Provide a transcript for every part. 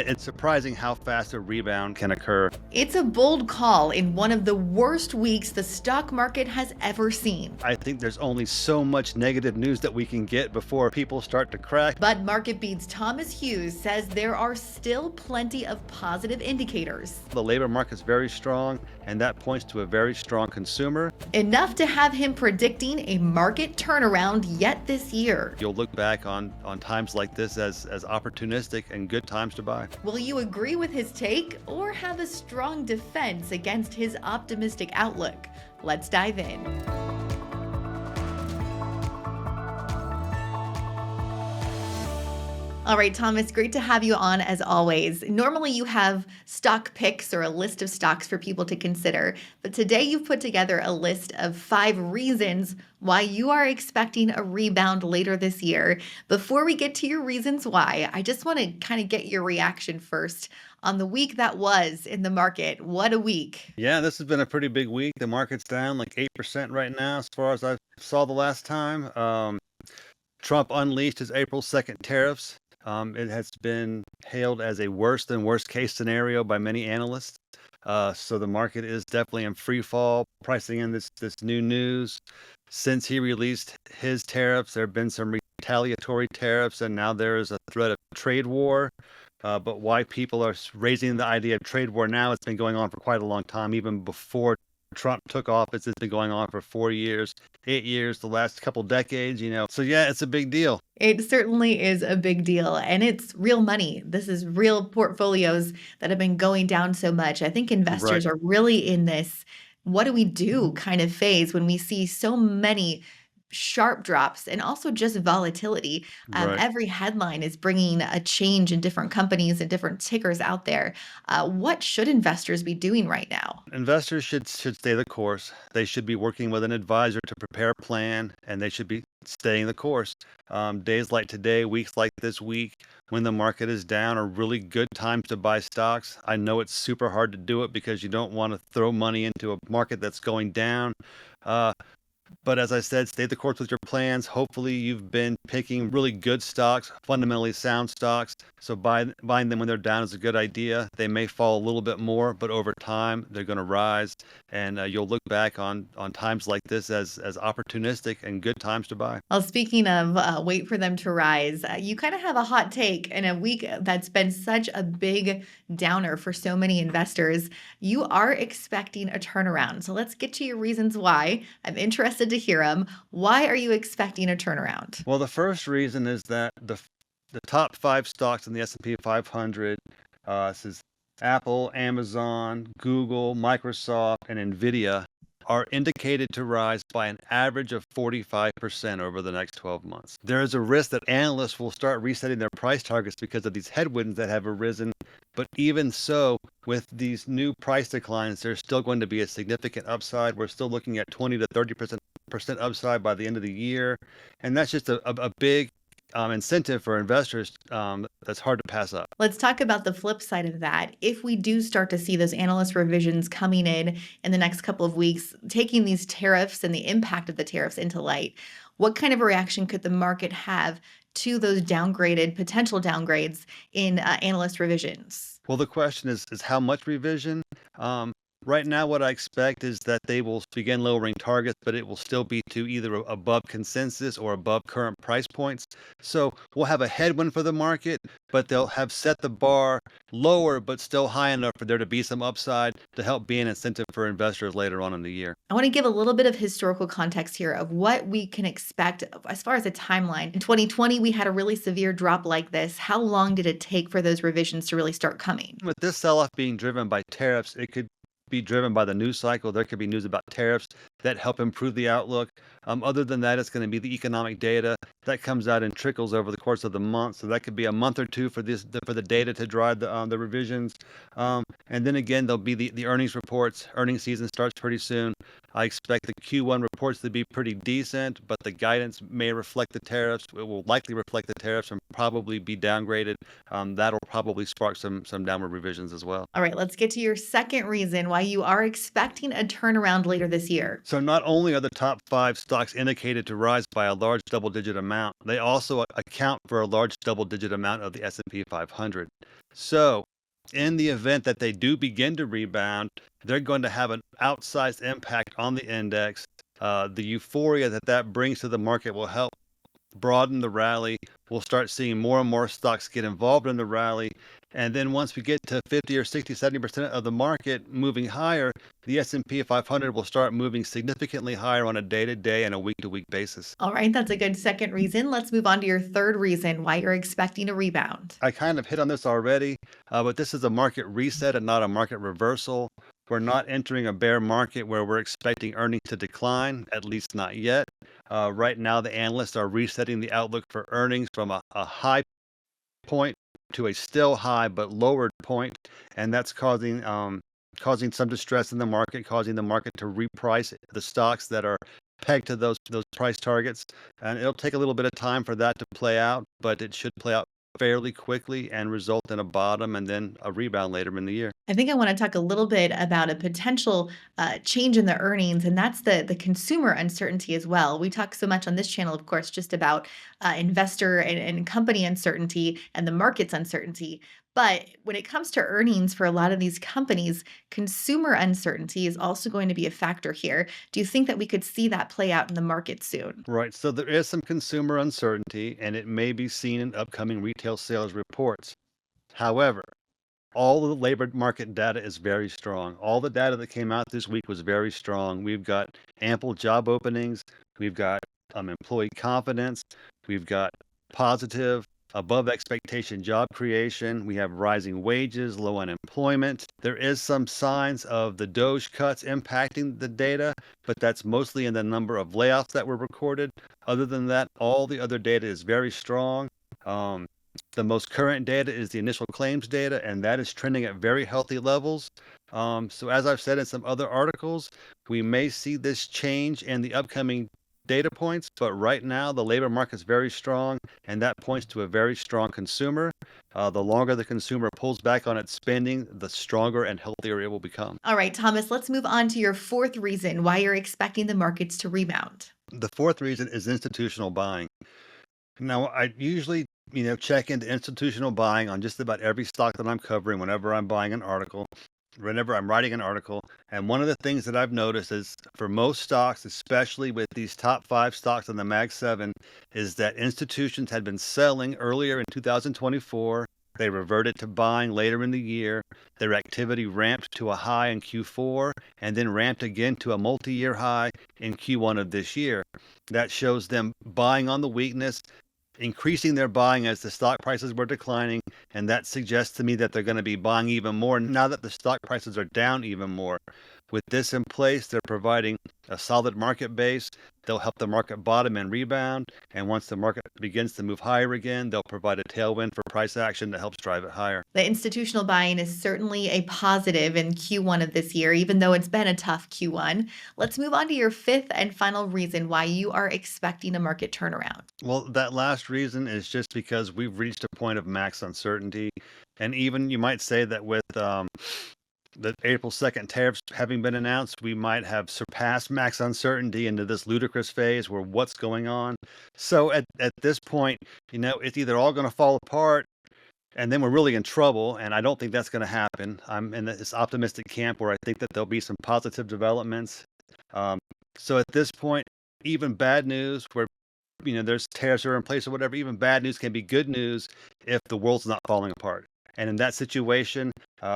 It's surprising how fast a rebound can occur. It's a bold call in one of the worst weeks the stock market has ever seen. I think there's only so much negative news that we can get before people start to crack. But MarketBeat's Thomas Hughes says there are still plenty of positive indicators. The labor market's very strong, and that points to a very strong consumer. Enough to have him predicting a market turnaround yet this year. You'll look back on times like this as opportunistic and good times to buy. Will you agree with his take or have a strong defense against his optimistic outlook? Let's dive in. All right, Thomas, great to have you on as always. Normally you have stock picks or a list of stocks for people to consider, but today you've put together a list of 5 reasons why you are expecting a rebound later this year. Before we get to your reasons why, I just want to kind of get your reaction first on the week that was in the market. What a week. Yeah, this has been a pretty big week. The market's down like 8% right now as far as I saw the last time. Trump unleashed his April 2nd tariffs. It has been hailed as a worse than worst case scenario by many analysts. So the market is definitely in free fall, pricing in this new news. Since he released his tariffs, there have been some retaliatory tariffs, and now there is a threat of trade war. But why people are raising the idea of trade war now, it's been going on for quite a long time, even before Trump took office. It's been going on for 4 years, 8 years, the last couple decades, So yeah, it's a big deal. It certainly is a big deal, and it's real money. This is real portfolios that have been going down so much. I think investors Right. are really in this what do we do kind of phase when we see so many sharp drops and also just volatility. Right. Every headline is bringing a change in different companies and different tickers out there. What should investors be doing right now? Investors should stay the course. They should be working with an advisor to prepare a plan, and they should be staying the course. Days like today, weeks like this week, when the market is down, are really good times to buy stocks. I know it's super hard to do it because you don't want to throw money into a market that's going down. But as I said, stay the course with your plans. Hopefully, you've been picking really good stocks, fundamentally sound stocks. So buying them when they're down is a good idea. They may fall a little bit more, but over time, they're going to rise. And you'll look back on times like this as opportunistic and good times to buy. Well, speaking of wait for them to rise, you kind of have a hot take in a week that's been such a big downer for so many investors. You are expecting a turnaround. So let's get to your reasons why. I'm interested to hear them. Why are you expecting a turnaround? Well, the first reason is that the top 5 stocks in the S&P 500, this is Apple, Amazon, Google, Microsoft, and NVIDIA, are indicated to rise by an average of 45% over the next 12 months. There is a risk that analysts will start resetting their price targets because of these headwinds that have arisen. But even so, with these new price declines, there's still going to be a significant upside. We're still looking at 20 to 30% upside by the end of the year. And that's just a big incentive for investors that's hard to pass up. Let's talk about the flip side of that. If we do start to see those analyst revisions coming in the next couple of weeks, taking these tariffs and the impact of the tariffs into light, what kind of a reaction could the market have to those potential downgrades in analyst revisions? Well, the question is how much revision? Right now, what I expect is that they will begin lowering targets, but it will still be to either above consensus or above current price points. So we'll have a headwind for the market, but they'll have set the bar lower, but still high enough for there to be some upside to help be an incentive for investors later on in the year. I want to give a little bit of historical context here of what we can expect as far as a timeline. In 2020, we had a really severe drop like this. How long did it take for those revisions to really start coming? With this sell-off being driven by tariffs, it could be driven by the news cycle. There could be news about tariffs that help improve the outlook. Other than that, it's going to be the economic data that comes out and trickles over the course of the month. So that could be a month or two for the data to drive the revisions. And then again, there'll be the earnings reports. Earnings season starts pretty soon. I expect the Q1 reports to be pretty decent, but the guidance may reflect the tariffs. It will likely reflect the tariffs and probably be downgraded. That'll probably spark some downward revisions as well. All right, let's get to your second reason why why you are expecting a turnaround later this year. So not only are the top 5 stocks indicated to rise by a large double-digit amount, they also account for a large double-digit amount of the S&P 500. So in the event that they do begin to rebound, they're going to have an outsized impact on the index. The euphoria that brings to the market will help broaden the rally. We'll start seeing more and more stocks get involved in the rally. And then once we get to 50 or 60, 70% of the market moving higher, the S&P 500 will start moving significantly higher on a day-to-day and a week-to-week basis. All right, that's a good second reason. Let's move on to your third reason why you're expecting a rebound. I kind of hit on this already, but this is a market reset and not a market reversal. We're not entering a bear market where we're expecting earnings to decline, at least not yet. Right now, the analysts are resetting the outlook for earnings from a high point to a still high but lowered point, and that's causing some distress in the market, causing the market to reprice the stocks that are pegged to those price targets. And it'll take a little bit of time for that to play out, but it should play out fairly quickly and result in a bottom and then a rebound later in the year. I think I want to talk a little bit about a potential change in the earnings, and that's the consumer uncertainty as well. We talk so much on this channel, of course, just about investor and company uncertainty and the market's uncertainty. But when it comes to earnings for a lot of these companies, consumer uncertainty is also going to be a factor here. Do you think that we could see that play out in the market soon? Right. So there is some consumer uncertainty, and it may be seen in upcoming retail sales reports. However, all of the labor market data is very strong. All the data that came out this week was very strong. We've got ample job openings. We've got employee confidence. We've got positive, above expectation job creation. We have rising wages, low unemployment. There is some signs of the Doge cuts impacting the data, but that's mostly in the number of layoffs that were recorded. Other than that, all the other data is very strong. The most current data is the initial claims data, and that is trending at very healthy levels. So as I've said in some other articles, we may see this change in the upcoming data points, but right now the labor market is very strong, and that points to a very strong consumer. The longer the consumer pulls back on its spending, the stronger and healthier it will become. All right, Thomas, let's move on to your fourth reason why you're expecting the markets to rebound. The fourth reason is institutional buying. Now, I usually, check into institutional buying on just about every stock that I'm covering whenever I'm buying an article, whenever I'm writing an article. And one of the things that I've noticed is for most stocks, especially with these top 5 stocks on the Mag 7, is that institutions had been selling earlier in 2024. They reverted to buying later in the year. Their activity ramped to a high in Q4 and then ramped again to a multi-year high in Q1 of this year. That shows them buying on the weakness, increasing their buying as the stock prices were declining, and that suggests to me that they're going to be buying even more now that the stock prices are down even more. With this in place, they're providing a solid market base. They'll help the market bottom and rebound, and once the market begins to move higher again, they'll provide a tailwind for price action that helps drive it higher. The institutional buying is certainly a positive in Q1 of this year, even though it's been a tough Q1. Let's move on to your fifth and final reason why you are expecting a market turnaround. Well, that last reason is just because we've reached a point of max uncertainty, and even you might say that with the April 2nd tariffs having been announced, we might have surpassed max uncertainty into this ludicrous phase where what's going on. So at this point, it's either all going to fall apart and then we're really in trouble. And I don't think that's going to happen. I'm in this optimistic camp where I think that there'll be some positive developments. So at this point, even bad news where there's tariffs are in place or whatever, even bad news can be good news if the world's not falling apart. And in that situation,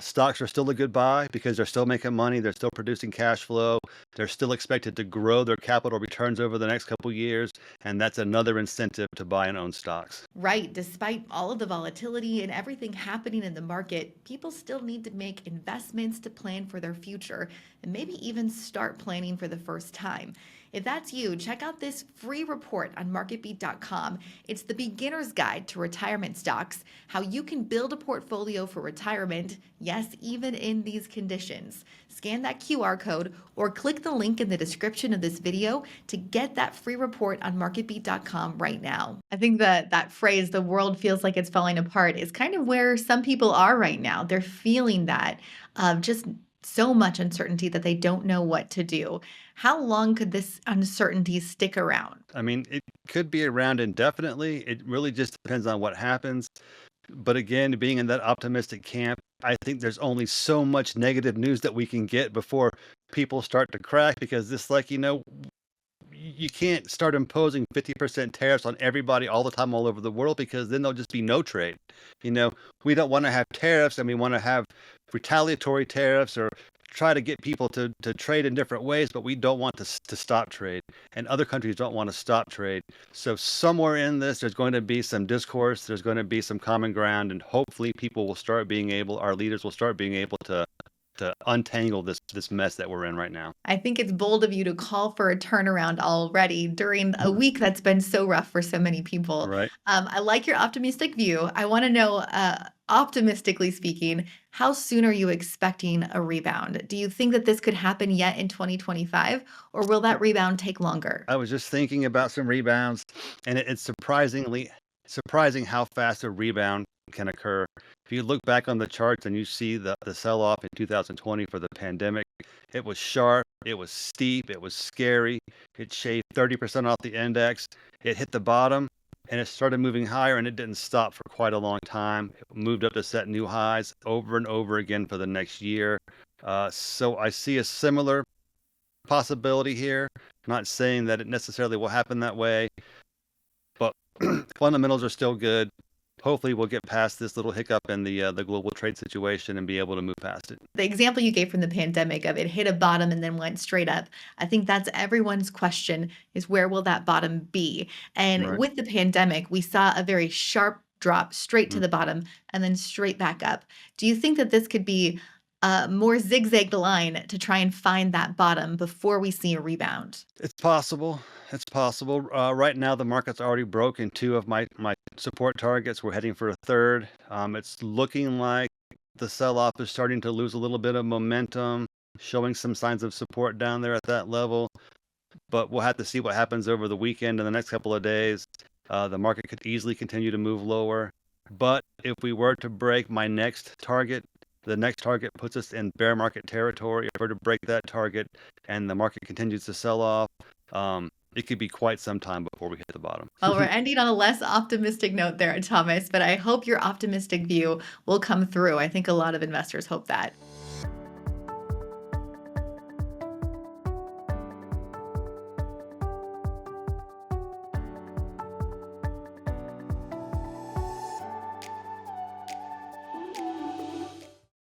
stocks are still a good buy because they're still making money, they're still producing cash flow, they're still expected to grow their capital returns over the next couple of years, and that's another incentive to buy and own stocks. Right. Despite all of the volatility and everything happening in the market, people still need to make investments to plan for their future and maybe even start planning for the first time. If that's you, check out this free report on MarketBeat.com. It's the beginner's guide to retirement stocks, how you can build a portfolio for retirement, yes, even in these conditions. Scan that QR code or click the link in the description of this video to get that free report on MarketBeat.com right now. I think that phrase, the world feels like it's falling apart, is kind of where some people are right now. They're feeling that of just so much uncertainty that they don't know what to do. How long could this uncertainty stick around? I mean, it could be around indefinitely. It really just depends on what happens. But again, being in that optimistic camp, I think there's only so much negative news that we can get before people start to crack because this, like, you can't start imposing 50% tariffs on everybody all the time all over the world because then there'll just be no trade. You know, we don't want to have tariffs and we want to have retaliatory tariffs or try to get people to trade in different ways, but we don't want to stop trade. And other countries don't want to stop trade. So somewhere in this, there's going to be some discourse, there's going to be some common ground, and hopefully people will start being able, our leaders will start being able to untangle this mess that we're in right now. I think it's bold of you to call for a turnaround already during a week that's been so rough for so many people. Right. I like your optimistic view. I want to know, optimistically speaking, how soon are you expecting a rebound? Do you think that this could happen yet in 2025, or will that rebound take longer? I was just thinking about some rebounds, and it's surprising how fast a rebound can occur. If you look back on the charts and you see the sell-off in 2020 for the pandemic, it was sharp, it was steep, it was scary. It shaved 30% off the index. It hit the bottom and it started moving higher and it didn't stop for quite a long time. It moved up to set new highs over and over again for the next year. So I see a similar possibility here. Not saying that it necessarily will happen that way, but fundamentals are still good. Hopefully, we'll get past this little hiccup in the global trade situation and be able to move past it. The example you gave from the pandemic of it hit a bottom and then went straight up, I think that's everyone's question is where will that bottom be? And Right. with the pandemic, we saw a very sharp drop straight to Mm. the bottom and then straight back up. Do you think that this could be a more zigzagged line to try and find that bottom before we see a rebound? It's possible. It's possible. Right now, the market's already broken two of my support targets. We're heading for a third. It's looking like the sell-off is starting to lose a little bit of momentum, showing some signs of support down there at that level. But we'll have to see what happens over the weekend and the next couple of days. The market could easily continue to move lower. But if we were to break my next target, the next target puts us in bear market territory. If we're to break that target and the market continues to sell off, it could be quite some time before we hit the bottom. Well, we're ending on a less optimistic note there, Thomas, but I hope your optimistic view will come through. I think a lot of investors hope that.